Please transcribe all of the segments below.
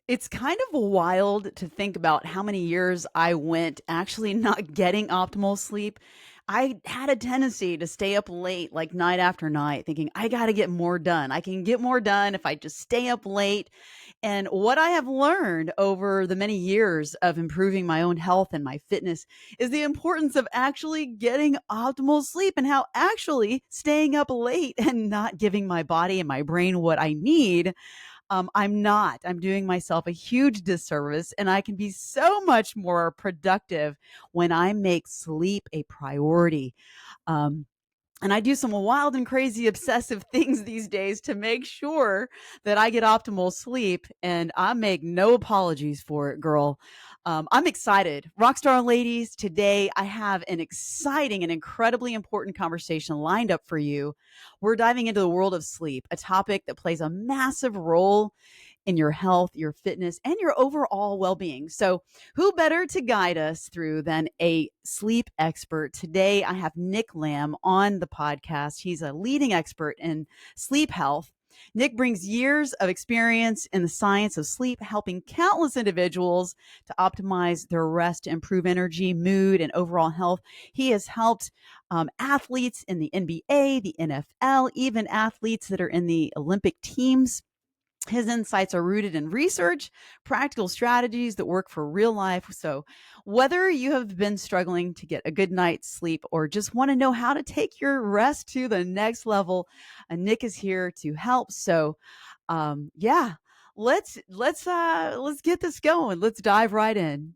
It's kind of wild to think about how many years I went actually not getting optimal sleep. I had a tendency to stay up late, like night after night, thinking I got to get more done. I can get more done if I just stay up late. And what I have learned over the many years of improving my own health and my fitness is the importance of actually getting optimal sleep and how actually staying up late and not giving my body and my brain what I need, I'm not. I'm doing myself a huge disservice, and I can be so much more productive when I make sleep a priority. Um, and I do some wild and crazy obsessive things these days to make sure that I get optimal sleep. And I make no apologies for it, girl. I'm excited. Rockstar ladies, today I have an exciting and incredibly important conversation lined up for you. We're diving into the world of sleep, a topic that plays a massive role in your health, your fitness, and your overall well being. So, who better to guide us through than a sleep expert? Today, I have Nick Lambe on the podcast. He's a leading expert in sleep health. Nick brings years of experience in the science of sleep, helping countless individuals to optimize their rest to improve energy, mood, and overall health. He has helped athletes in the NBA, the NFL, even athletes that are in the Olympic teams. His insights are rooted in research, practical strategies that work for real life. So, whether you have been struggling to get a good night's sleep or just want to know how to take your rest to the next level, Nick is here to help. So, yeah, let's get this going. Let's dive right in.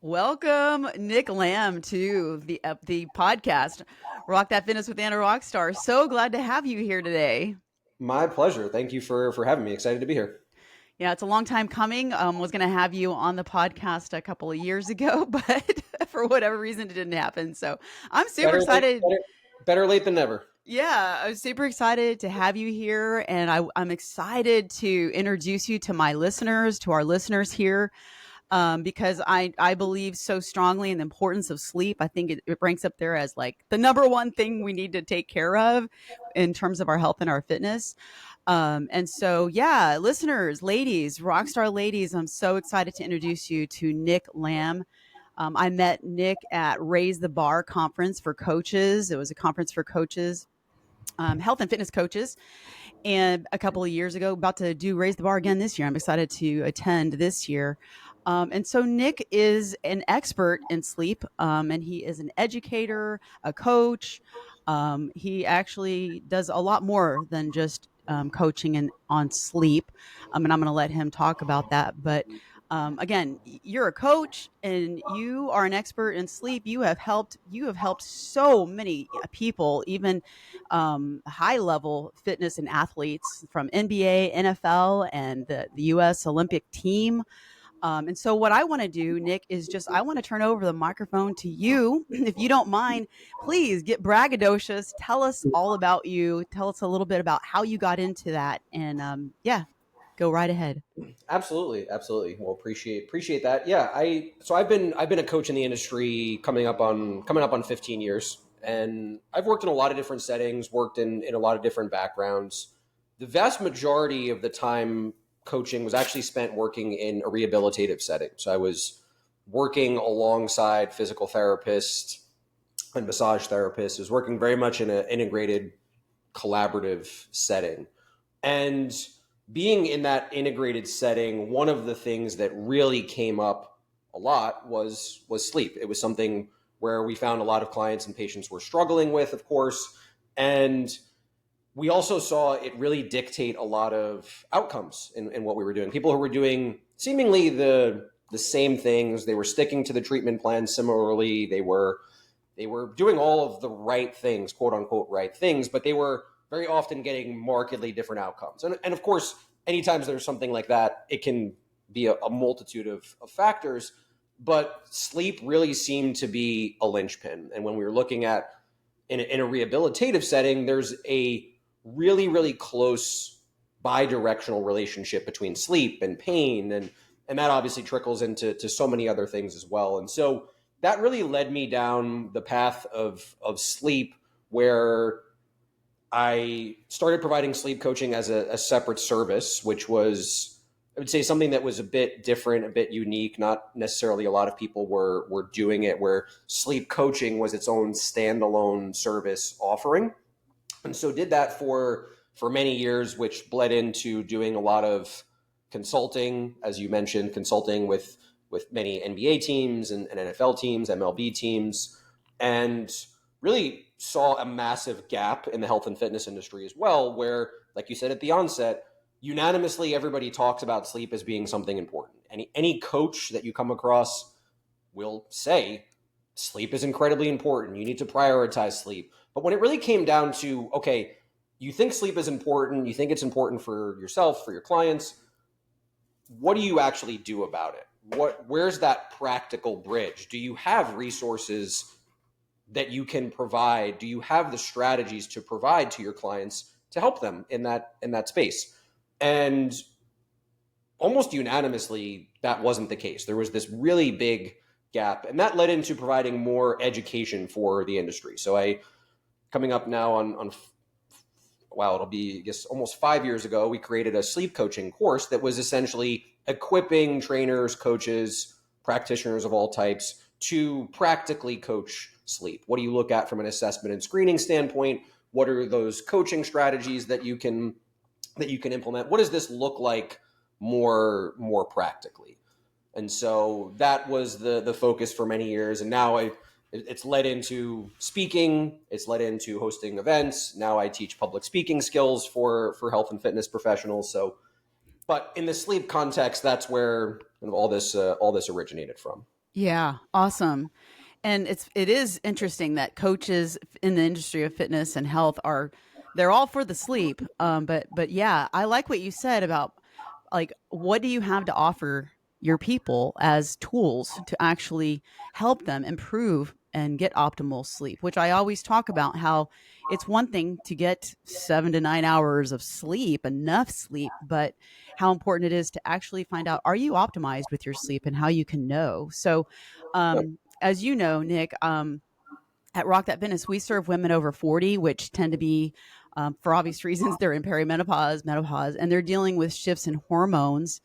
Welcome, Nick Lambe, to the podcast, Rock That Fitness with Anna Rockstar. So glad to have you here today. My pleasure. Thank you for having me. Excited to be here. Yeah, it's a long time coming. Was going to have you on the podcast a couple of years ago, but for whatever reason, it didn't happen. So I'm super Better late, excited. better late than never. Yeah, I'm super excited to have you here, and I'm excited to introduce you to my listeners, to our listeners here, because I believe so strongly in the importance of sleep. I think it ranks up there as like the number one thing we need to take care of in terms of our health and our fitness. And so, yeah, listeners, ladies, rockstar ladies, I'm so excited to introduce you to Nick Lambe. I met Nick at Raise the Bar conference for coaches. It was a conference for coaches, health and fitness coaches, and a couple of years ago, about to do Raise the Bar again this year. I'm excited to attend this year. And so Nick is an expert in sleep, and he is an educator, a coach. He actually does a lot more than just coaching and on sleep. And I'm going to let him talk about that. But again, you're a coach and you are an expert in sleep. You have helped so many people, even high level fitness and athletes from NBA, NFL, and the U.S. Olympic team. And so, what I want to do, Nick, is just I want to turn over the microphone to you. If you don't mind, please get braggadocious. Tell us all about you. Tell us a little bit about how you got into that. And yeah, go right ahead. Absolutely, absolutely. Well, appreciate that. Yeah, I've been a coach in the industry coming up on 15 years, and I've worked in a lot of different settings, worked in a lot of different backgrounds. The vast majority of the time coaching was actually spent working in a rehabilitative setting. So I was working alongside physical therapists and massage therapists. I was working very much in an integrated collaborative setting. And being in that integrated setting, one of the things that really came up a lot was sleep. It was something where we found a lot of clients and patients were struggling with, of course. And we also saw it really dictate a lot of outcomes in what we were doing. People who were doing seemingly the same things, they were sticking to the treatment plan similarly, they were doing all of the right things, quote unquote right things, but they were very often getting markedly different outcomes. And of course, anytime there's something like that, it can be a multitude of factors, but sleep really seemed to be a linchpin. And when we were looking at in a rehabilitative setting, there's a really, really close bi-directional relationship between sleep and pain. And that obviously trickles into so many other things as well. And so that really led me down the path of sleep, where I started providing sleep coaching as a separate service, which was, I would say, something that was a bit different, a bit unique. Not necessarily a lot of people were doing it, where sleep coaching was its own standalone service offering. And so did that for many years, which bled into doing a lot of consulting, as you mentioned, consulting with many NBA teams and NFL teams, MLB teams, and really saw a massive gap in the health and fitness industry as well, where, like you said at the onset, unanimously everybody talks about sleep as being something important. Any coach that you come across will say sleep is incredibly important. You need to prioritize sleep. But when it really came down to, okay, you think sleep is important, you think it's important for yourself, for your clients, what do you actually do about it? Where's that practical bridge? Do you have resources that you can provide? Do you have the strategies to provide to your clients to help them in that space? And almost unanimously, that wasn't the case. There was this really big gap, and that led into providing more education for the industry. So coming up now on wow, it'll be, I guess, almost 5 years ago, we created a sleep coaching course that was essentially equipping trainers, coaches, practitioners of all types to practically coach sleep. What do you look at from an assessment and screening standpoint? What are those coaching strategies that you can implement? What does this look like more practically? And so that was the focus for many years. And now it's led into speaking. It's led into hosting events. Now I teach public speaking skills for health and fitness professionals. So, but in the sleep context, that's where all this originated from. Yeah, awesome. And it is interesting that coaches in the industry of fitness and health they're all for the sleep. But yeah, I like what you said about, like, what do you have to offer your people as tools to actually help them improve and get optimal sleep, which I always talk about how it's one thing to get 7 to 9 hours of sleep, enough sleep, but how important it is to actually find out, are you optimized with your sleep, and how you can know. So, Yeah. as you know, Nick, at Rock That Fitness, we serve women over 40, which tend to be, for obvious reasons, they're in perimenopause, menopause, and they're dealing with shifts in hormones.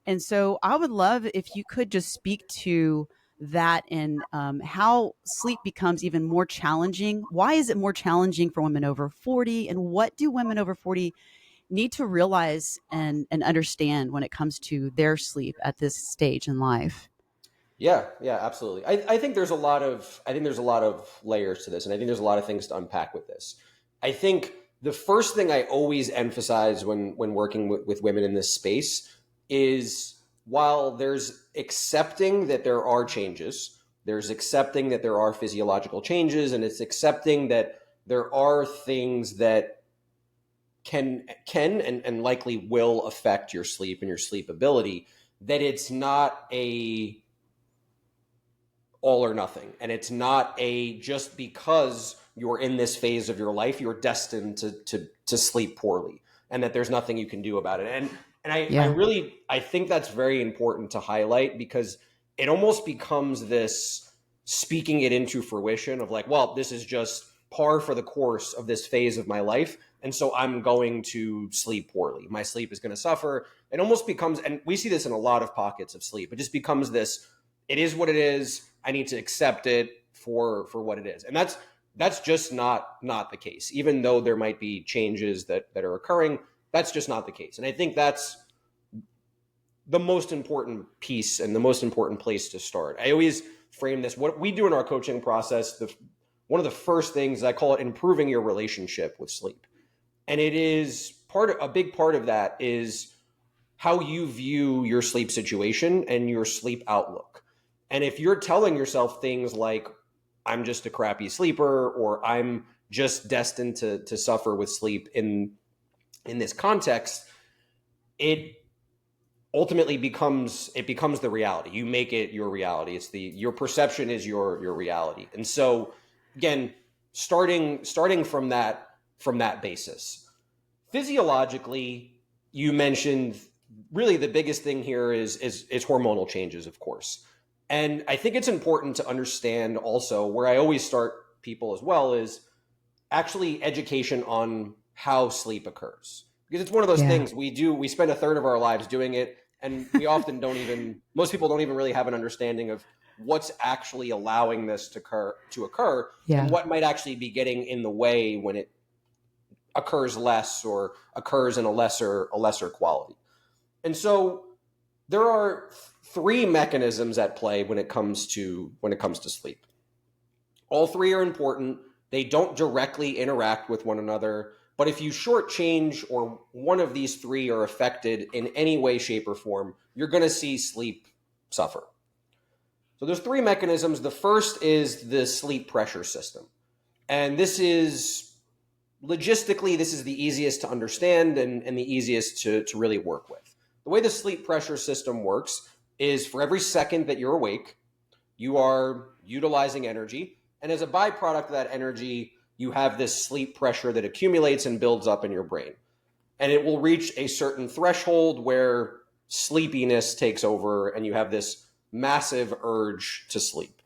And so I would love if you could just speak to that, and how sleep becomes even more challenging. Why is it more challenging for women over 40? And what do women over 40 need to realize and understand when it comes to their sleep at this stage in life? Yeah, absolutely. I think there's a lot of layers to this, and I think there's a lot of things to unpack with this. I think the first thing I always emphasize when working with women in this space is, while there's accepting that there are changes, there's accepting that there are physiological changes, and it's accepting that there are things that can and likely will affect your sleep and your sleep ability, that it's not a all or nothing. And it's not a, just because you're in this phase of your life, you're destined to sleep poorly, and that there's nothing you can do about it. And I think that's very important to highlight, because it almost becomes this speaking it into fruition of like, well, this is just par for the course of this phase of my life, and so I'm going to sleep poorly. My sleep is going to suffer. It almost becomes, and we see this in a lot of pockets of sleep, it just becomes this, it is what it is. I need to accept it for what it is. And that's just not the case. Even though there might be changes that are occurring, that's just not the case. And I think that's the most important piece and the most important place to start. I always frame this, what we do in our coaching process, one of the first things, I call it improving your relationship with sleep. And it is a big part of that is how you view your sleep situation and your sleep outlook. And if you're telling yourself things like, I'm just a crappy sleeper, or I'm just destined to suffer with sleep in this context, it ultimately becomes the reality. You make it your reality. Your perception is your reality. And so again, starting from that basis. Physiologically, you mentioned really the biggest thing here is hormonal changes, of course. And I think it's important to understand also, where I always start people as well, is actually education on how sleep occurs. Because it's one of those Yeah. things we spend a third of our lives doing it, and we often most people don't even really have an understanding of what's actually allowing this to occur and Yeah. what might actually be getting in the way when it occurs less or occurs in a lesser quality. And so there are three mechanisms at play when it comes to sleep. All three are important. They don't directly interact with one another, but if you shortchange or one of these three are affected in any way, shape, or form, you're going to see sleep suffer. So there's three mechanisms. The first is the sleep pressure system. And this is logistically, this is the easiest to understand and the easiest to really work with. The way the sleep pressure system works is for every second that you're awake, you are utilizing energy. And as a byproduct of that energy, you have this sleep pressure that accumulates and builds up in your brain. And it will reach a certain threshold where sleepiness takes over and you have this massive urge to sleep.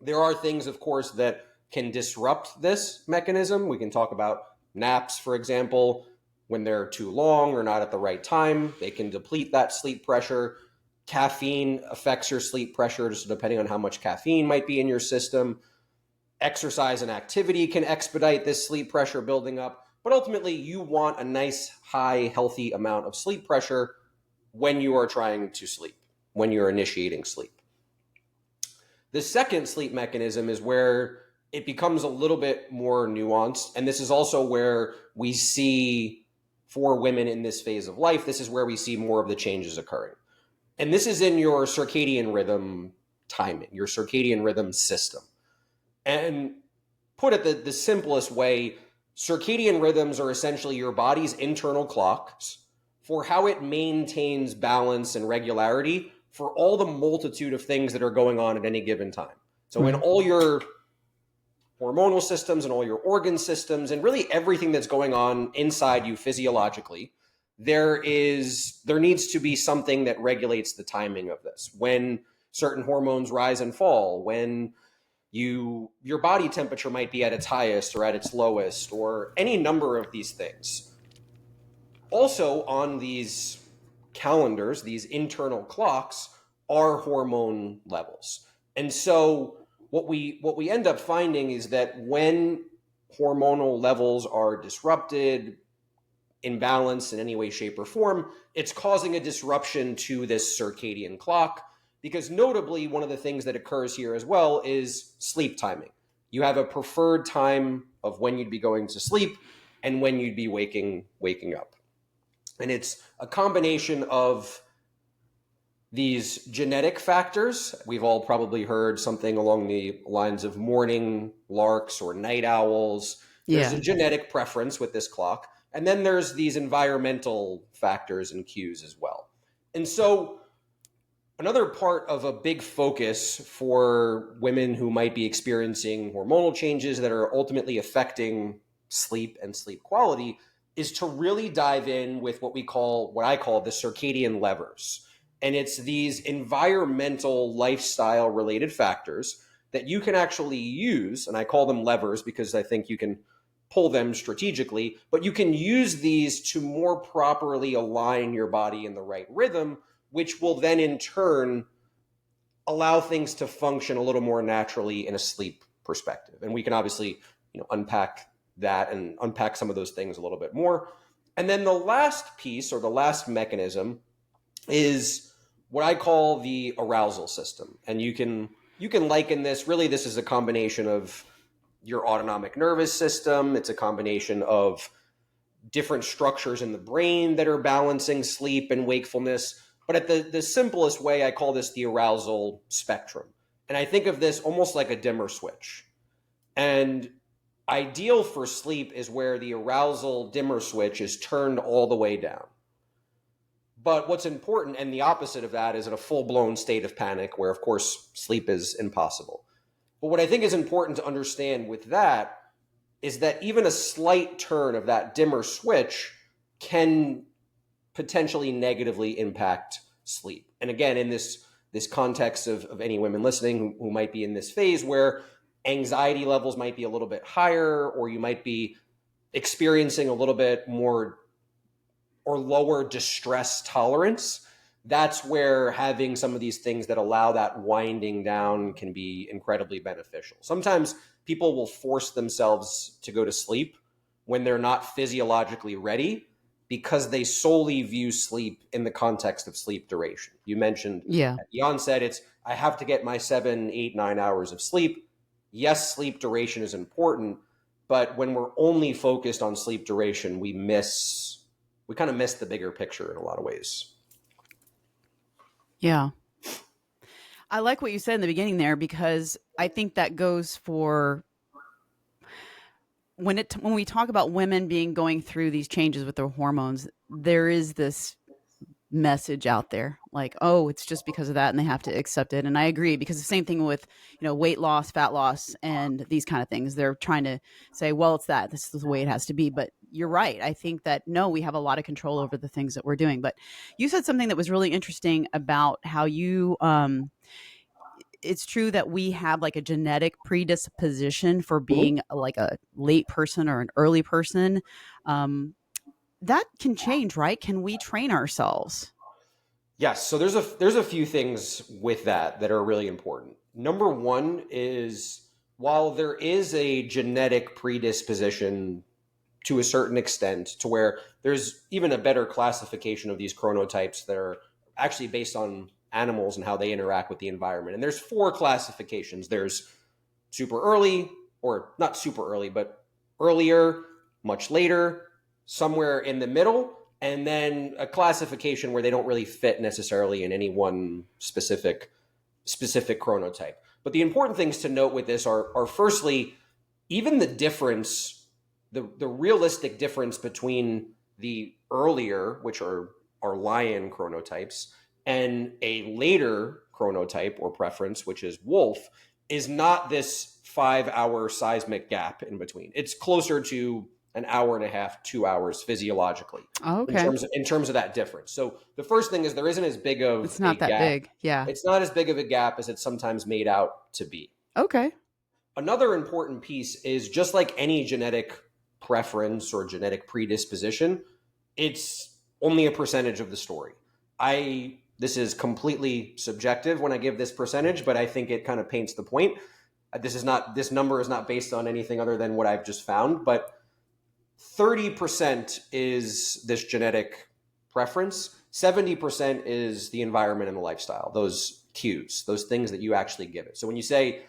There are things, of course, that can disrupt this mechanism. We can talk about naps, for example. When they're too long or not at the right time, they can deplete that sleep pressure. Caffeine affects your sleep pressure, just depending on how much caffeine might be in your system. Exercise and activity can expedite this sleep pressure building up. But ultimately, you want a nice, high, healthy amount of sleep pressure when you are trying to sleep, when you're initiating sleep. The second sleep mechanism is where it becomes a little bit more nuanced. And this is also where we see, for women in this phase of life, this is where we see more of the changes occurring. And this is in your circadian rhythm timing, your circadian rhythm system. And put it the simplest way, circadian rhythms are essentially your body's internal clocks for how it maintains balance and regularity for all the multitude of things that are going on at any given time. So in all your hormonal systems and all your organ systems and really everything that's going on inside you physiologically, there needs to be something that regulates the timing of this. When certain hormones rise and fall, when your body temperature might be at its highest or at its lowest, or any number of these things. Also on these calendars, these internal clocks, are hormone levels. And so what we end up finding is that when hormonal levels are disrupted, imbalanced in any way, shape, or form, it's causing a disruption to this circadian clock. Because notably, one of the things that occurs here as well is sleep timing. You have a preferred time of when you'd be going to sleep and when you'd be waking up. And it's a combination of these genetic factors. We've all probably heard something along the lines of morning larks or night owls. There's a genetic preference with this clock. And then there's these environmental factors and cues as well. And so another part of a big focus for women who might be experiencing hormonal changes that are ultimately affecting sleep and sleep quality is to really dive in with what I call the circadian levers. And it's these environmental lifestyle related factors that you can actually use. And I call them levers because I think you can pull them strategically, but you can use these to more properly align your body in the right rhythm, which will then in turn allow things to function a little more naturally in a sleep perspective. And we can obviously, unpack that and unpack some of those things a little bit more. And then the last piece or the last mechanism is what I call the arousal system. And you can liken this, really this is a combination of your autonomic nervous system. It's a combination of different structures in the brain that are balancing sleep and wakefulness. But at the simplest way, I call this the arousal spectrum. And I think of this almost like a dimmer switch. And ideal for sleep is where the arousal dimmer switch is turned all the way down. But what's important, and the opposite of that, is in a full-blown state of panic where, of course, sleep is impossible. But what I think is important to understand with that is that even a slight turn of that dimmer switch can potentially negatively impact sleep. And again, in this context of any women listening who might be in this phase where anxiety levels might be a little bit higher, or you might be experiencing a little bit more or lower distress tolerance, that's where having some of these things that allow that winding down can be incredibly beneficial. Sometimes people will force themselves to go to sleep when they're not physiologically ready because they solely view sleep in the context of sleep duration. You mentioned Yeah. at the onset, it's I have to get my 7, 8, 9 hours of sleep. Yes, sleep duration is important, but when we're only focused on sleep duration, we kind of miss the bigger picture in a lot of ways. Yeah. I like what you said in the beginning there, because I think that goes for when we talk about women going through these changes with their hormones. There is this message out there like, oh, it's just because of that and they have to accept it. And I agree, because the same thing with, weight loss, fat loss, and these kind of things. They're trying to say, well, it's that, this is the way it has to be. But you're right. I think that no, we have a lot of control over the things that we're doing. But you said something that was really interesting about how you it's true that we have like a genetic predisposition for Mhm. being like a late person or an early person. um that can change, right? Can we train ourselves? Yes, so there's a few things with that are really important. Number one is while there is a genetic predisposition to a certain extent to where there's even a better classification of these chronotypes that are actually based on animals and how they interact with the environment. And there's four classifications. There's super early, or not super early, but earlier, much later, somewhere in the middle, and then a classification where they don't really fit necessarily in any one specific chronotype. But the important things to note with this are firstly, even the difference, the realistic difference between the earlier, which are lion chronotypes, and a later chronotype or preference, which is wolf, is not this 5 hour seismic gap in between. It's closer to an hour and a half, 2 hours physiologically Oh, in okay. terms of that difference. So the first thing is there isn't as big of It's a not that gap. big. Yeah. It's not as big of a gap as it's sometimes made out to be. Okay. Another important piece is just like any genetic preference or genetic predisposition, it's only a percentage of the story. This is completely subjective when I give this percentage, but I think it kind of paints the point. This number is not based on anything other than what I've just found, but 30% is this genetic preference. 70% is the environment and the lifestyle, those cues, those things that you actually give it. So when you say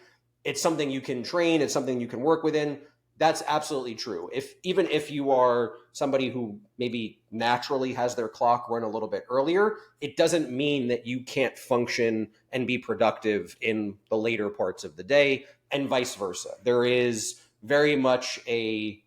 it's something you can train, it's something you can work within, that's absolutely true. Even if you are somebody who maybe naturally has their clock run a little bit earlier, it doesn't mean that you can't function and be productive in the later parts of the day, and vice versa. There is very much a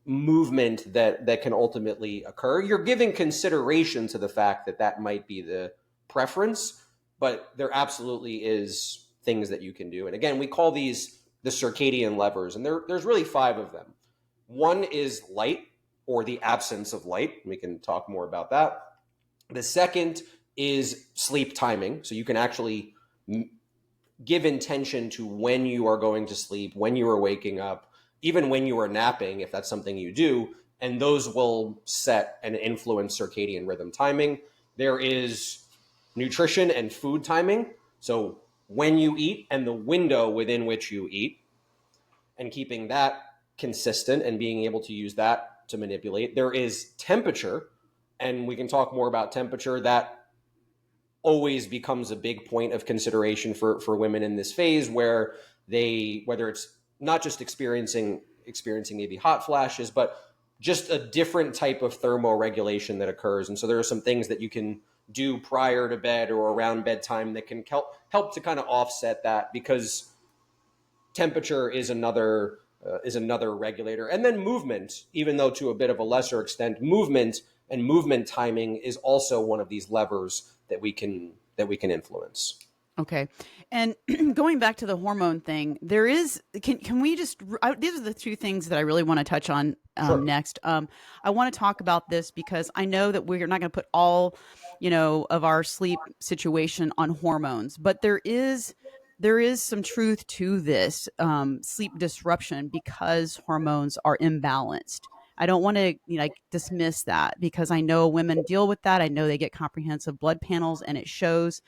movement that can ultimately occur. You're giving consideration to the fact that that might be the preference, but there absolutely is things that you can do. And again, we call these the circadian levers, and there's really five of them. One is light, or the absence of light. We can talk more about that. The second is sleep timing. So you can actually give intention to when you are going to sleep, when you are waking up, even when you are napping, if that's something you do, and those will set and influence circadian rhythm timing. There is nutrition and food timing. So when you eat and the window within which you eat, and keeping that consistent and being able to use that to manipulate. There is temperature, and we can talk more about temperature. That always becomes a big point of consideration for women in this phase, where whether it's not just experiencing maybe hot flashes, but just a different type of thermoregulation that occurs. And so there are some things that you can do prior to bed or around bedtime that can help to kind of offset that, because temperature is another regulator. And then movement, even though to a bit of a lesser extent, movement timing is also one of these levers that we can influence. Okay. And going back to the hormone thing, there is, can we just, these are the two things that I really want to touch on Sure. next. I want to talk about this because I know that we're not going to put all, of our sleep situation on hormones, but there is there is some truth to this sleep disruption because hormones are imbalanced. I don't want to like dismiss that because I know women deal with that. I know they get comprehensive blood panels and it shows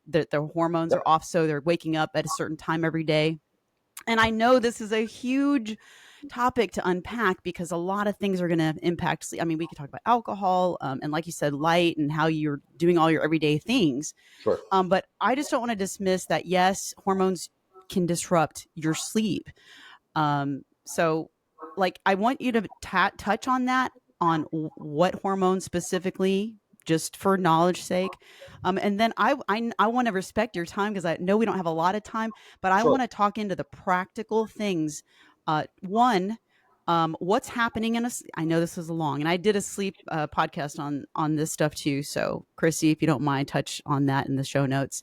that their hormones are Yep. off, so they're waking up at a certain time every day. And I know this is a huge topic to unpack because a lot of things are going to impact sleep. I mean, we could talk about alcohol and, like you said, light and how you're doing all your everyday things. Sure. But I just don't want to dismiss that. Yes, hormones can disrupt your sleep. So, like, I want you to touch on that, on what hormones specifically, just for knowledge sake. And then I want to respect your time because I know we don't have a lot of time, but I Sure. want to talk into the practical things. One, what's happening in us? I know this is long, and I did a sleep podcast on this stuff too. So, Chrissy, if you don't mind, touch on that in the show notes.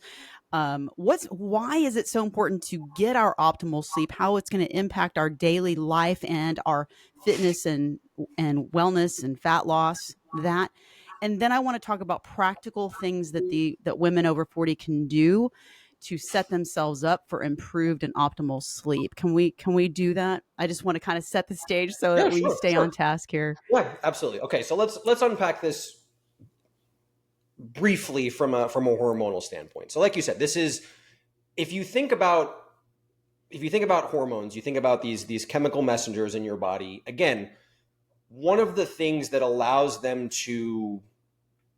Why is it so important to get our optimal sleep, how it's going to impact our daily life and our fitness and wellness and fat loss, that. And then I want to talk about practical things that women over 40 can do to set themselves up for improved and optimal sleep. Can we do that? I just want to kind of set the stage so Yeah, that we sure, stay on sure. task here. Yeah, absolutely. Okay, so let's unpack this briefly from a hormonal standpoint. So like you said, this is, if you think about hormones, you think about these chemical messengers in your body. Again, one of the things that allows them to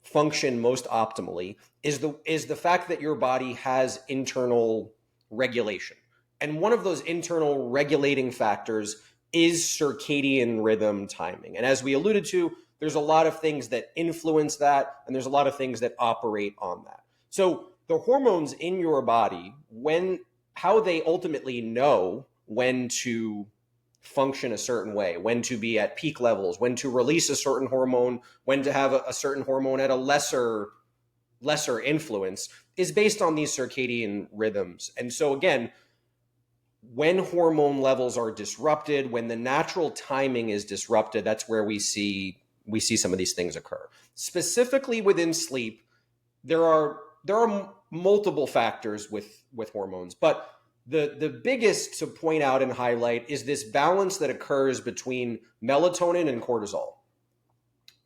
function most optimally is the fact that your body has internal regulation. And one of those internal regulating factors is circadian rhythm timing. And as we alluded to, there's a lot of things that influence that, and there's a lot of things that operate on that. So the hormones in your body, how they ultimately know when to function a certain way, when to be at peak levels, when to release a certain hormone, when to have a certain hormone at a lesser influence, is based on these circadian rhythms. And so again, when hormone levels are disrupted, when the natural timing is disrupted, that's where we see some of these things occur. Specifically within sleep, there are multiple factors with hormones, but the biggest to point out and highlight is this balance that occurs between melatonin and cortisol.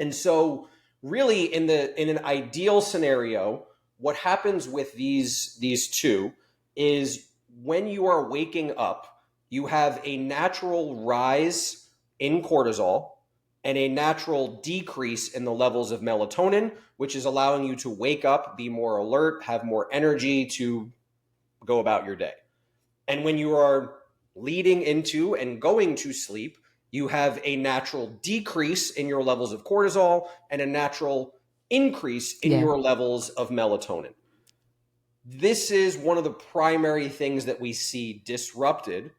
And so really in an ideal scenario, what happens with these two is when you are waking up, you have a natural rise in cortisol and a natural decrease in the levels of melatonin, which is allowing you to wake up, be more alert, have more energy to go about your day. And when you are leading into and going to sleep, you have a natural decrease in your levels of cortisol and a natural increase in Yeah. your levels of melatonin. This is one of the primary things that we see disrupted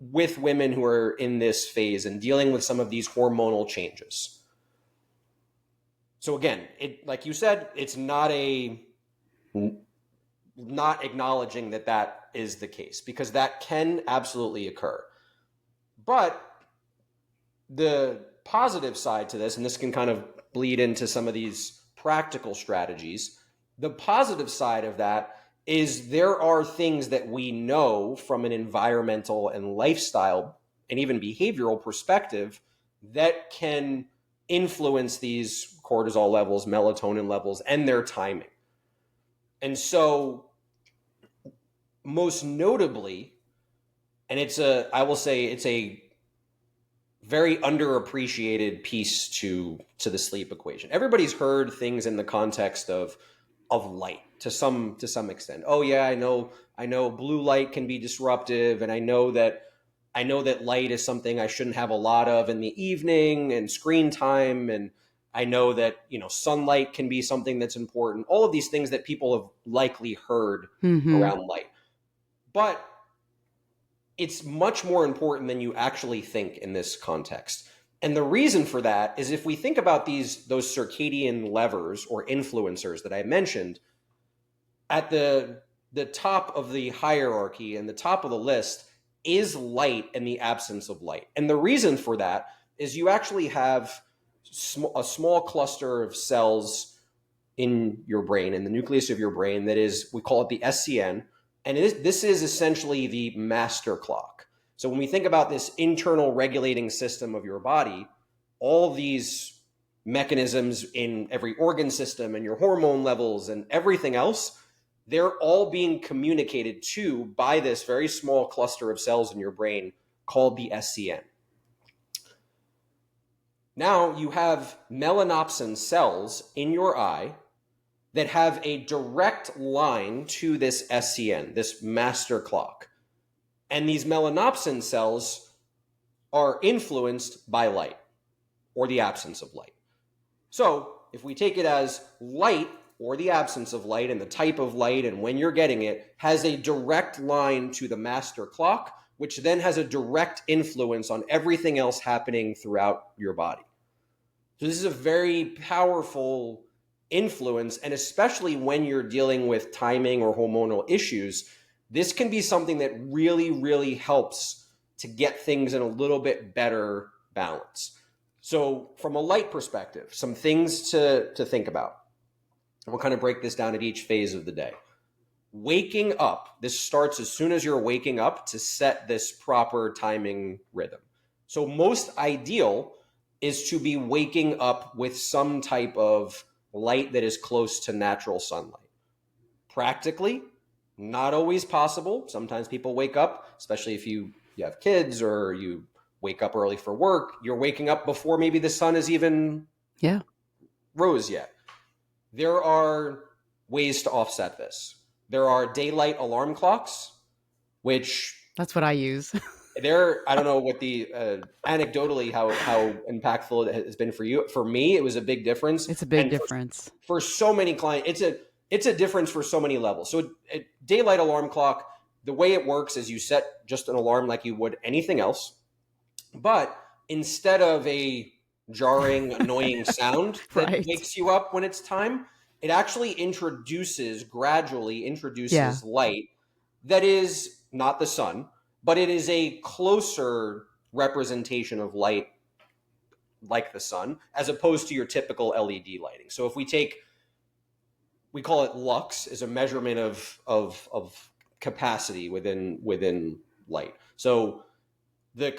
with women who are in this phase and dealing with some of these hormonal changes. So again, like you said, it's not acknowledging that is the case, because that can absolutely occur. But the positive side to this, and this can kind of bleed into some of these practical strategies, the positive side of that is there are things that we know from an environmental and lifestyle and even behavioral perspective that can influence these cortisol levels, melatonin levels, and their timing. And so most notably, and I will say it's a very underappreciated piece to the sleep equation. Everybody's heard things in the context of light to some extent. Oh yeah, I know blue light can be disruptive, and I know that light is something I shouldn't have a lot of in the evening, and screen time, and I know that sunlight can be something that's important. All of these things that people have likely heard Mm-hmm. around light. But it's much more important than you actually think in this context. And the reason for that is, if we think about those circadian levers or influencers that I mentioned, at the top of the hierarchy and the top of the list is light and the absence of light. And the reason for that is you actually have a small cluster of cells in your brain, in the nucleus of your brain, that is, we call it the SCN, And this is essentially the master clock. So when we think about this internal regulating system of your body, all these mechanisms in every organ system and your hormone levels and everything else, they're all being communicated to by this very small cluster of cells in your brain called the SCN. Now you have melanopsin cells in your eye that have a direct line to this SCN, this master clock. And these melanopsin cells are influenced by light or the absence of light. So if we take it as light or the absence of light and the type of light and when you're getting it has a direct line to the master clock, which then has a direct influence on everything else happening throughout your body. So this is a very powerful influence, and especially when you're dealing with timing or hormonal issues, this can be something that really, really helps to get things in a little bit better balance. So from a light perspective, some things to think about. And we'll kind of break this down at each phase of the day. Waking up, this starts as soon as you're waking up to set this proper timing rhythm. So most ideal is to be waking up with some type of light that is close to natural sunlight. Practically, not always possible. Sometimes people wake up, especially if you have kids or you wake up early for work, you're waking up before maybe the sun is even rose yet. There are ways to offset this. There are daylight alarm clocks, which... That's what I use. I don't know what the anecdotally how impactful it has been for you. For me, it was a big difference. It's a big difference for so many clients. It's a difference for so many levels. So a daylight alarm clock, the way it works is you set just an alarm like you would anything else, but instead of a jarring, annoying sound that wakes you up when it's time, it actually gradually introduces light that is not the sun, but it is a closer representation of light like the sun, as opposed to your typical LED lighting. So if we call it lux, is a measurement of capacity within light. So the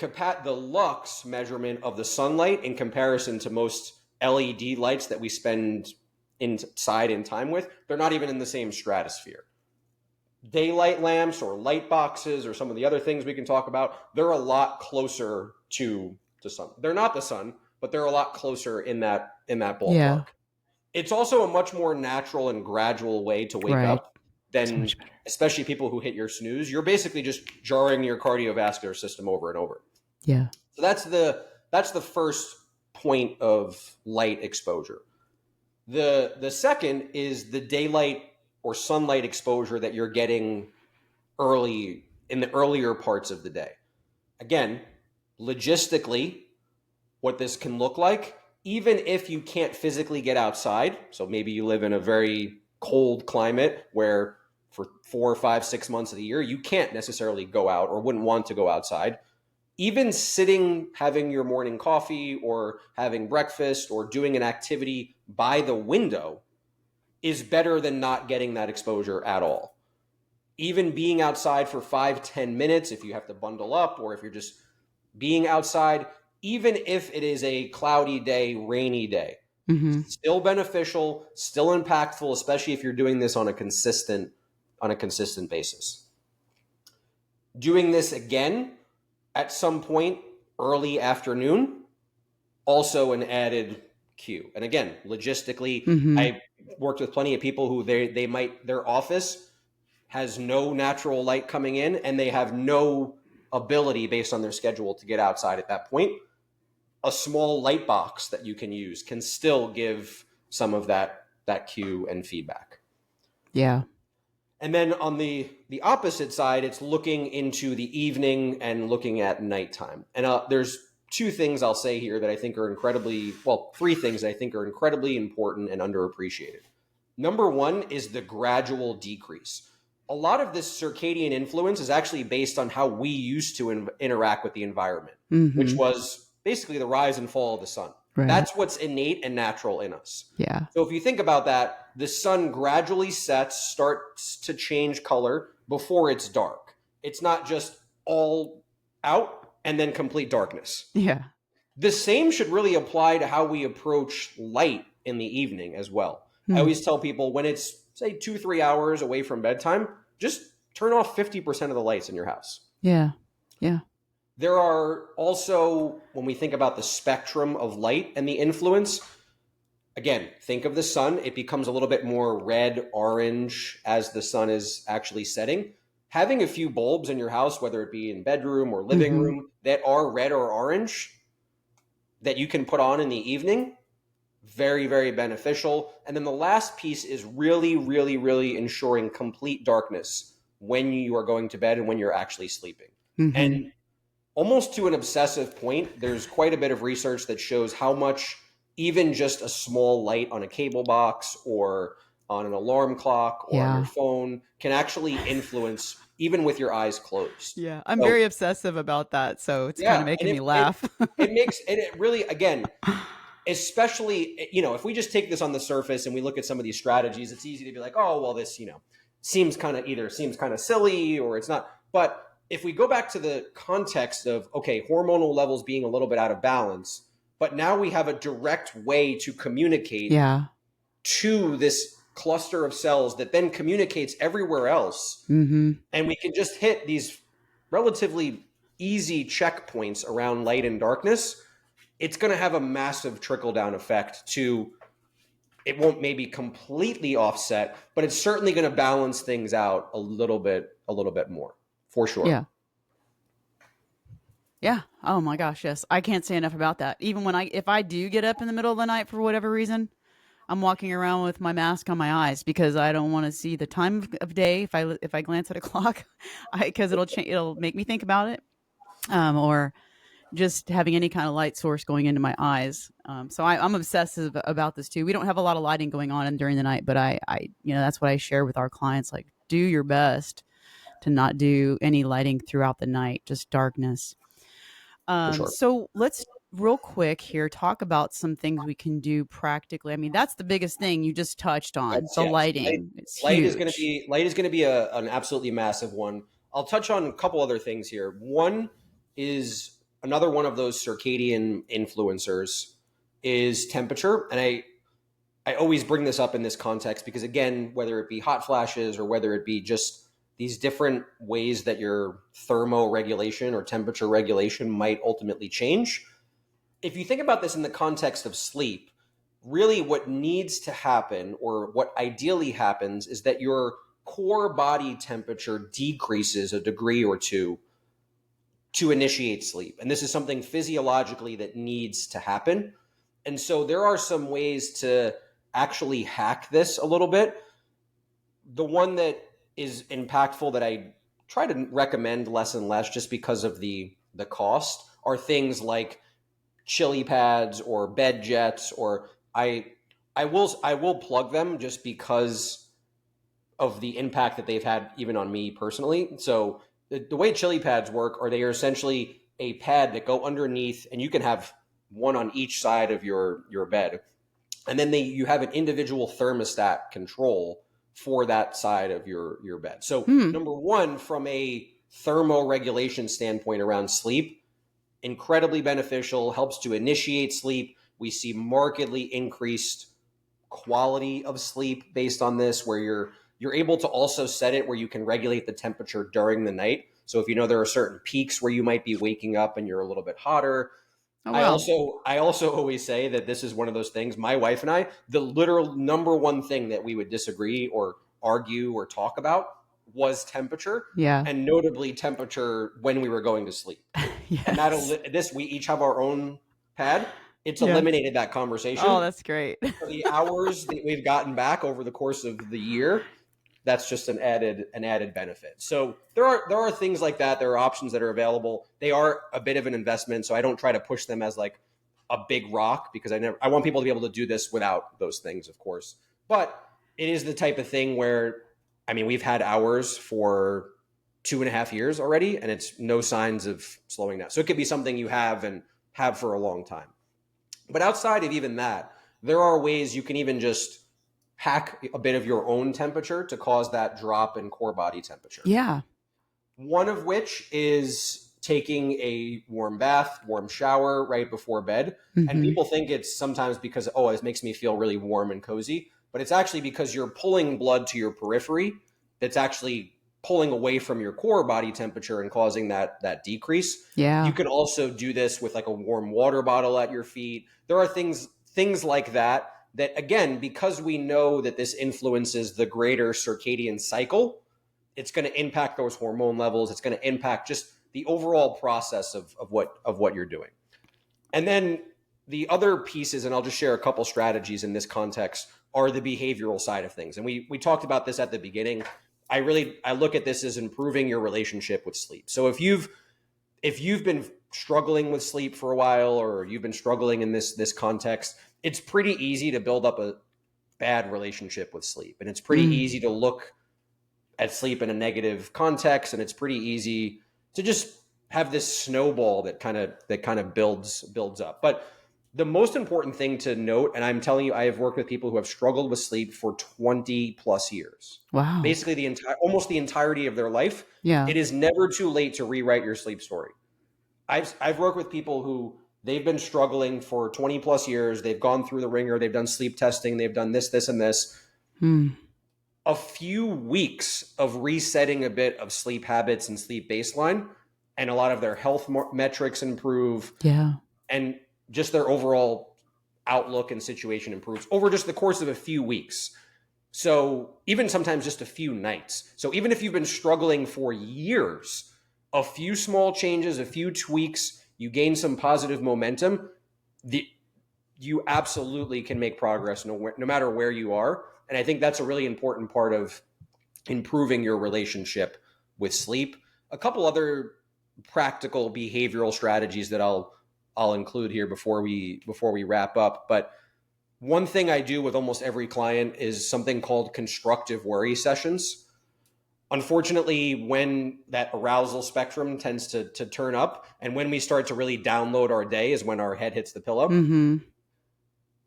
lux measurement of the sunlight in comparison to most LED lights that we spend inside in time with, they're not even in the same stratosphere. Daylight lamps or light boxes or some of the other things we can talk about, they're a lot closer to sun. They're not the sun, but they're a lot closer in that ballpark. Yeah. It's also a much more natural and gradual way to wake up than especially people who hit your snooze. You're basically just jarring your cardiovascular system over and over. Yeah. So that's the first point of light exposure. The second is the daylight or sunlight exposure that you're getting early in the earlier parts of the day. Again, logistically, what this can look like, even if you can't physically get outside, so maybe you live in a very cold climate where for 4 or 5, 6 months of the year, you can't necessarily go out or wouldn't want to go outside. Even sitting, having your morning coffee or having breakfast or doing an activity by the window is better than not getting that exposure at all. Even being outside for 5-10 minutes, if you have to bundle up or if you're just being outside, even if it is a cloudy day, rainy day, still beneficial, still impactful, especially if you're doing this on a consistent basis. Doing this again at some point early afternoon, also an added cue. And again, logistically, I worked with plenty of people who their office has no natural light coming in and they have no ability based on their schedule to get outside at that point. A small light box that you can use can still give some of that cue and feedback. Yeah. And then on the opposite side, it's looking into the evening and looking at nighttime. And there's three things I think are incredibly important and underappreciated. Number one is the gradual decrease. A lot of this circadian influence is actually based on how we used to interact with the environment, which was basically the rise and fall of the sun. Right. That's what's innate and natural in us. Yeah. So if you think about that, the sun gradually starts to change color before it's dark. It's not just all out and then complete darkness. Yeah. The same should really apply to how we approach light in the evening as well. I Hmm. always tell people when it's, say, 2-3 hours away from bedtime, just turn off 50% of the lights in your house. Yeah. Yeah. There are also, when we think about the spectrum of light and the influence, again, think of the sun. It becomes a little bit more red, orange as the sun is actually setting. Having a few bulbs in your house, whether it be in bedroom or living Mhm. room, that are red or orange that you can put on in the evening, very, very beneficial. And then the last piece is really, really, really ensuring complete darkness when you are going to bed and when you're actually sleeping. Mhm. And almost to an obsessive point, there's quite a bit of research that shows how much even just a small light on a cable box or on an alarm clock or on your Yeah. phone can actually influence even with your eyes closed. Yeah. I'm So very obsessive about that, so it's kind yeah, of and making me laugh. it makes and it really, again, especially, if we just take this on the surface and we look at some of these strategies, it's easy to be like, oh, well, this, seems kind of silly or it's not. But if we go back to the context of, okay, hormonal levels being a little bit out of balance, but now we have a direct way to communicate Yeah. to this cluster of cells that then communicates everywhere else. Mhm. And we can just hit these relatively easy checkpoints around light and darkness. It's going to have a massive trickle down effect to, it won't maybe completely offset, but it's certainly going to balance things out a little bit more, for sure. Yeah. Yeah. Oh my gosh, yes. I can't say enough about that. Even if I do get up in the middle of the night for whatever reason, I'm walking around with my mask on my eyes because I don't want to see the time of day. If I glance at a clock, because it'll make me think about it, or just having any kind of light source going into my eyes. So I'm obsessive about this too. We don't have a lot of lighting going on during the night, but that's what I share with our clients. Like, do your best to not do any lighting throughout the night, just darkness. For sure. So let's real quick here talk about some things we can do practically. I mean, that's the biggest thing you just touched on, the Yes. lighting. It's Light is going to huge. be an absolutely massive one. I'll touch on a couple other things here. One is another one of those circadian influencers is temperature, and I always bring this up in this context because, again, whether it be hot flashes or whether it be just these different ways that your thermoregulation or temperature regulation might ultimately change. If you think about this in the context of sleep, really what needs to happen or what ideally happens is that your core body temperature decreases a degree or two to initiate sleep. And this is something physiologically that needs to happen. And so there are some ways to actually hack this a little bit. The one that is impactful that I try to recommend less and less just because of the cost are things like chili pads or bed jets, or I will plug them just because of the impact that they've had even on me personally. So the way chili pads work are they are essentially a pad that go underneath, and you can have one on each side of your bed, and then you have an individual thermostat control for that side of your bed. So Hmm. number one, from a thermoregulation standpoint around sleep, incredibly beneficial, helps to initiate sleep. We see markedly increased quality of sleep based on this, where you're able to also set it where you can regulate the temperature during the night. So if there are certain peaks where you might be waking up and you're a little bit hotter. Oh I wow. also always say that this is one of those things, my wife and I, the literal number one thing that we would disagree or argue or talk about was temperature, Yeah. and notably temperature when we were going to sleep. And Yes. we each have our own pad. It's Yeah. eliminated that Oh, conversation. that's great. For the hours that we've gotten back over the course of the year, that's just an added benefit. So there are things like that. There are options that are available. They are a bit of an investment, so I don't try to push them as like a big rock because I want people to be able to do this without those things, of course. But it is the type of thing where, I mean, we've had hours for 2.5 years already, and it's no signs of slowing down. So it could be something you have for a long time. But outside of even that, there are ways you can even just hack a bit of your own temperature to cause that drop in core body temperature. Yeah. One of which is taking a warm bath, warm shower right before bed. And Mm-hmm. people think it's sometimes because, oh, it makes me feel really warm and cozy. But it's actually because you're pulling blood to your periphery that's actually pulling away from your core body temperature and causing that decrease. You Yeah. can also do this with like a warm water bottle at your feet. There are things like that again, because we know that this influences the greater circadian cycle, it's going to impact those hormone levels. It's going to impact just the overall process of what you're doing. And then the other pieces, and I'll just share a couple strategies in this context, are the behavioral side of things. And we talked about this at the beginning. I look at this as improving your relationship with sleep. So if you've been struggling with sleep for a while, or you've been struggling in this context, it's pretty easy to build up a bad relationship with sleep. And it's pretty easy to look at sleep in a negative context, and it's pretty easy to just have this snowball that kind of builds up. But the most important thing to note, and I'm telling you, I have worked with people who have struggled with sleep for 20 plus years. Wow. Basically almost the entirety of their life. Yeah. It is never too late to rewrite your sleep story. I've worked with people who they've been struggling for 20 plus years. They've gone through the ringer. They've done sleep testing. They've done this, and this. A few weeks of resetting a bit of sleep habits and sleep baseline, and a lot of their health metrics improve. Yeah. And just their overall outlook and situation improves over just the course of a few weeks. So even sometimes just a few nights. So even if you've been struggling for years, a few small changes, a few tweaks, you gain some positive momentum, you absolutely can make progress no matter where you are. And I think that's a really important part of improving your relationship with sleep. A couple other practical behavioral strategies that I'll include here before we wrap up. But one thing I do with almost every client is something called constructive worry sessions. Unfortunately, when that arousal spectrum tends to turn up, and when we start to really download our day is when our head hits the pillow. Mm-hmm.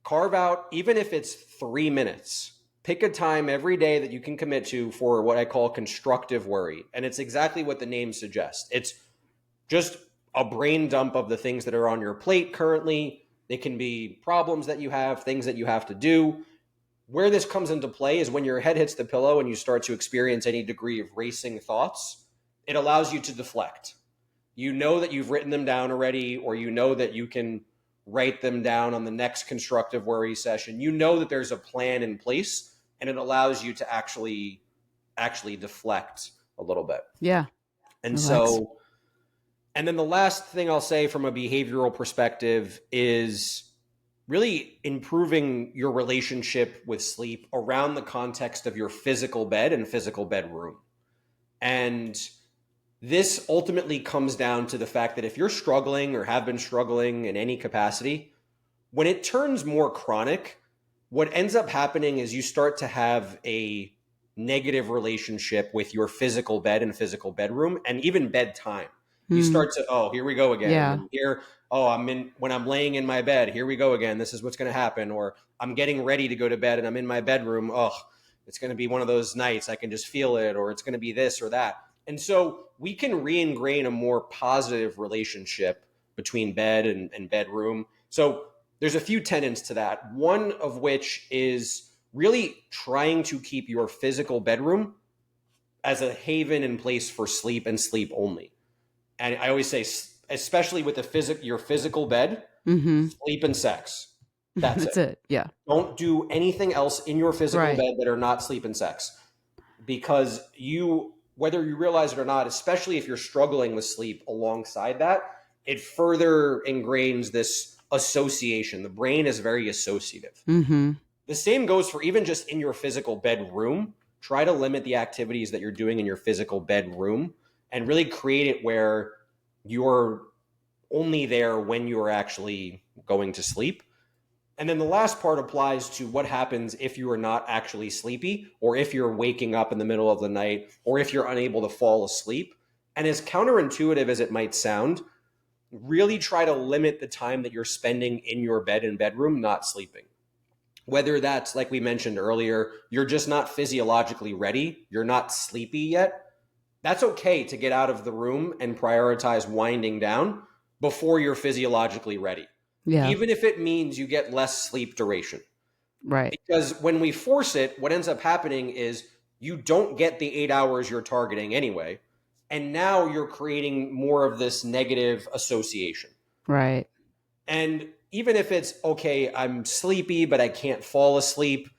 Carve out, even if it's 3 minutes, pick a time every day that you can commit to for what I call constructive worry. And it's exactly what the name suggests. It's just a brain dump of the things that are on your plate currently. They can be problems that you have, things that you have to do. Where this comes into play is when your head hits the pillow and you start to experience any degree of racing thoughts, it allows you to deflect. You know that you've written them down already, or you know that you can write them down on the next constructive worry session. You know that there's a plan in place, and it allows you to actually deflect a little bit. Yeah. And Relax. so, and then the last thing I'll say from a behavioral perspective is really improving your relationship with sleep around the context of your physical bed and physical bedroom. And this ultimately comes down to the fact that if you're struggling or have been struggling in any capacity, when it turns more chronic, what ends up happening is you start to have a negative relationship with your physical bed and physical bedroom, and even bedtime. You start to, oh, here we go again. Yeah. And here, oh, when I'm laying in my bed, here we go again. This is what's going to happen. Or I'm getting ready to go to bed and I'm in my bedroom. Oh, it's going to be one of those nights. I can just feel it, or it's going to be this or that. And so we can re-ingrain a more positive relationship between bed and bedroom. So there's a few tenets to that. One of which is really trying to keep your physical bedroom as a haven and place for sleep and sleep only. And I always say, especially with your physical bed, sleep and sex. That's it. Yeah. Don't do anything else in your physical bed that are not sleep and sex. Because whether you realize it or not, especially if you're struggling with sleep alongside that, it further ingrains this association. The brain is very associative. The same goes for even just in your physical bedroom. Try to limit the activities that you're doing in your physical bedroom and really create it where you're only there when you're actually going to sleep. And then the last part applies to what happens if you are not actually sleepy, or if you're waking up in the middle of the night, or if you're unable to fall asleep. And as counterintuitive as it might sound, really try to limit the time that you're spending in your bed and bedroom not sleeping. Whether that's, like we mentioned earlier, you're just not physiologically ready, you're not sleepy yet, that's okay to get out of the room and prioritize winding down before you're physiologically ready, Yeah. even if it means you get less sleep duration. Right. Because when we force it, what ends up happening is you don't get the 8 hours you're targeting anyway. And now you're creating more of this negative association. Right. And even if it's okay, I'm sleepy, but I can't fall asleep,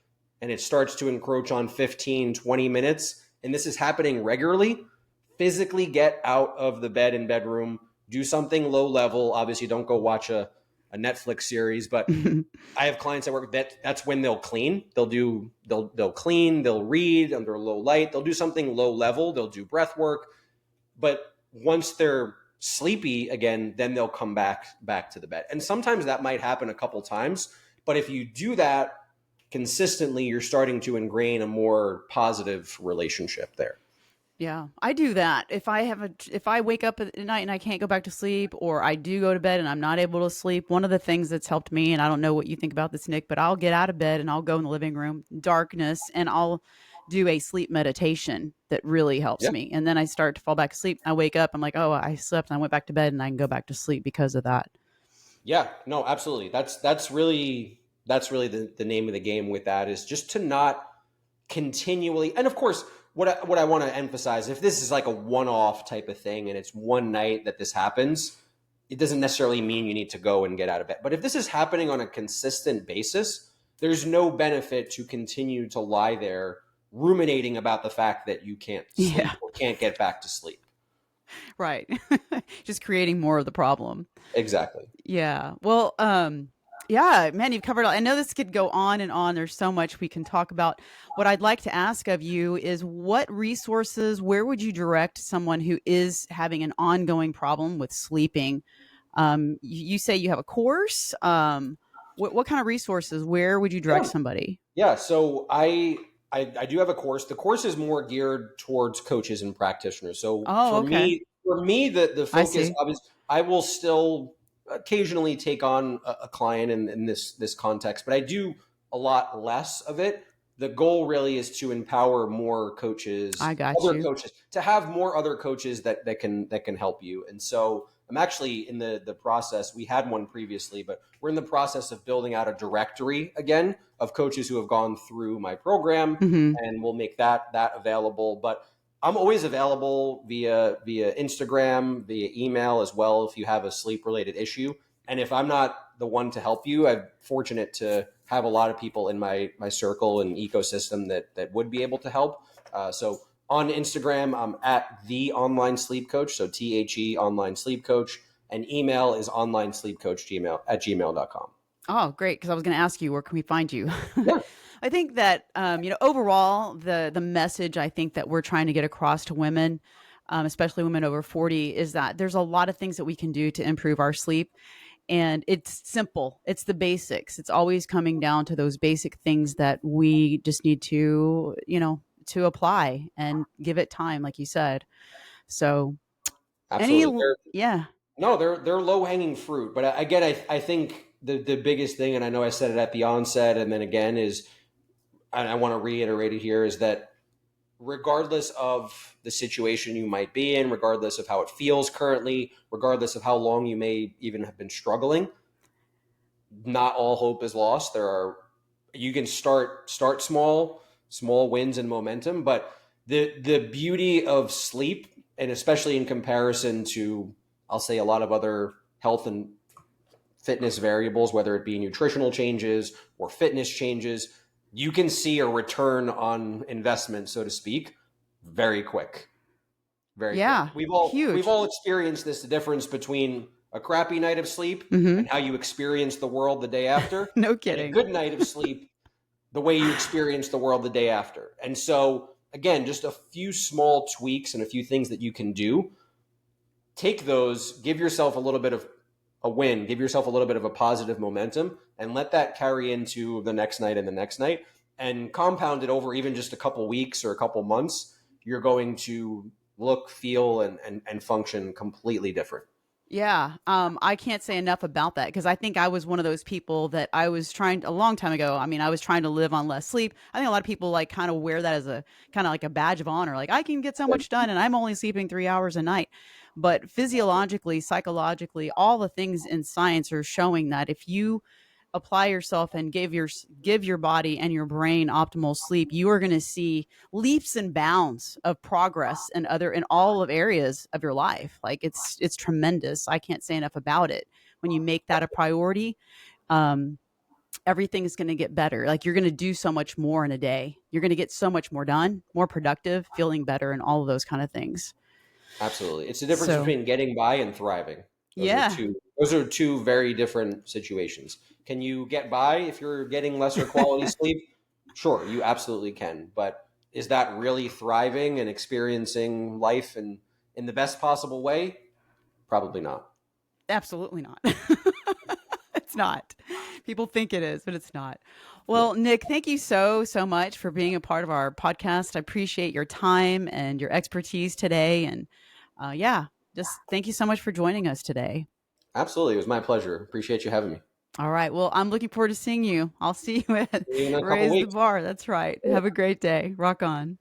and it starts to encroach on 15, 20 minutes, and this is happening regularly, physically get out of the bed and bedroom, do something low level. Obviously, don't go watch a Netflix series, but I have clients that work that's when they'll clean. They'll clean, they'll read under low light, they'll do something low level, they'll do breath work. But once they're sleepy again, then they'll come back to the bed. And sometimes that might happen a couple times, but if you do that consistently, you're starting to ingrain a more positive relationship there. Yeah, I do that. If I wake up at night and I can't go back to sleep, or I do go to bed and I'm not able to sleep, one of the things that's helped me, and I don't know what you think about this, Nick, but I'll get out of bed and I'll go in the living room, darkness, and I'll do a sleep meditation that really helps Yeah. me. And then I start to fall back asleep. I wake up, I'm like, oh, I slept and I went back to bed, and I can go back to sleep because of that. Yeah, no, absolutely. That's really the name of the game with that, is just to not continually. And of course, what I want to emphasize, if this is like a one-off type of thing and it's one night that this happens, it doesn't necessarily mean you need to go and get out of bed. But if this is happening on a consistent basis, there's no benefit to continue to lie there ruminating about the fact that you can't sleep Yeah, or can't get back to sleep. right. Just creating more of the problem. Exactly. Yeah. Well, yeah, man, you've covered. I know this could go on and on. There's so much we can talk about. What I'd like to ask of you is, what resources, where would you direct someone who is having an ongoing problem with sleeping? You say you have a course. What kind of resources? Where would you direct Yeah. somebody? Yeah. So I do have a course. The course is more geared towards coaches and practitioners. So Oh, okay. for me, the I focus, see. obviously, I will still occasionally take on a client in this context, but I do a lot less of it. The goal really is to empower more I got other you. coaches, to have more other coaches that can help you. And so I'm actually in the process. We had one previously, but we're in the process of building out a directory again of coaches who have gone through my program, Hmm. and we'll make that available. But I'm always available via Instagram, via email as well, if you have a sleep related issue. And if I'm not the one to help you, I'm fortunate to have a lot of people in my circle and ecosystem that would be able to help. So on Instagram, I'm at the online sleep coach. So THE online sleep coach, and email is online sleep coach gmail@gmail.com. Oh, great. Because I was going to ask you, where can we find you? Yeah. I think that, overall, the message I think that we're trying to get across to women, especially women over 40, is that there's a lot of things that we can do to improve our sleep. And it's simple. It's the basics. It's always coming down to those basic things that we just need to apply and give it time, like you said. So any, Absolutely. yeah, No, they're low hanging fruit. But again, I think the biggest thing, and I know I said it at the onset, and then again is, and I want to reiterate it here, is that regardless of the situation you might be in, regardless of how it feels currently, regardless of how long you may even have been struggling, not all hope is lost. You can start small wins and momentum, but the beauty of sleep, and especially in comparison to, I'll say, a lot of other health and fitness variables, whether it be nutritional changes or fitness changes, you can see a return on investment, so to speak, very quick. Very quick. yeah, We've huge. all experienced this, the difference between a crappy night of sleep Hmm. and how you experience the world the day after, No and a kidding. good night of sleep the way you experience the world the day after. And so again, just a few small tweaks and a few things that you can do. Take those, give yourself a little bit of a win, give yourself a little bit of a positive momentum, and let that carry into the next night and the next night, and compound it over even just a couple weeks or a couple months. You're going to look, feel, and function completely different. Yeah, I can't say enough about that because I think I was one of those people that I was trying a long time ago. I mean, I was trying to live on less sleep. I think a lot of people like kind of wear that as a kind of like a badge of honor. Like I can get so much done and I'm only sleeping 3 hours a night. But physiologically, psychologically, all the things in science are showing that if you apply yourself and give your body and your brain optimal sleep, you are going to see leaps and bounds of progress in all of areas of your life. Like it's tremendous. I can't say enough about it. When you make that a priority, um, everything is going to get better. Like you're going to do so much more in a day. You're going to get so much more done, more productive, feeling better, and all of those kind of things. Absolutely. It's the difference So between getting by and thriving. yeah, Those are two very different situations. Can you get by if you're getting lesser quality sleep? Sure, you absolutely can. But is that really thriving and experiencing life in the best possible way? Probably not. absolutely not. It's not. People think it is, but it's not. Yeah. Well, Nick, thank you so much for being a part of our podcast. I appreciate your time and your expertise today. And yeah, just thank you so much for joining us today. Absolutely. It was my pleasure. Appreciate you having me. All right. Well, I'm looking forward to seeing you. I'll see you at See you in a couple Raise the weeks. Bar. That's right. Have a great day. Rock on.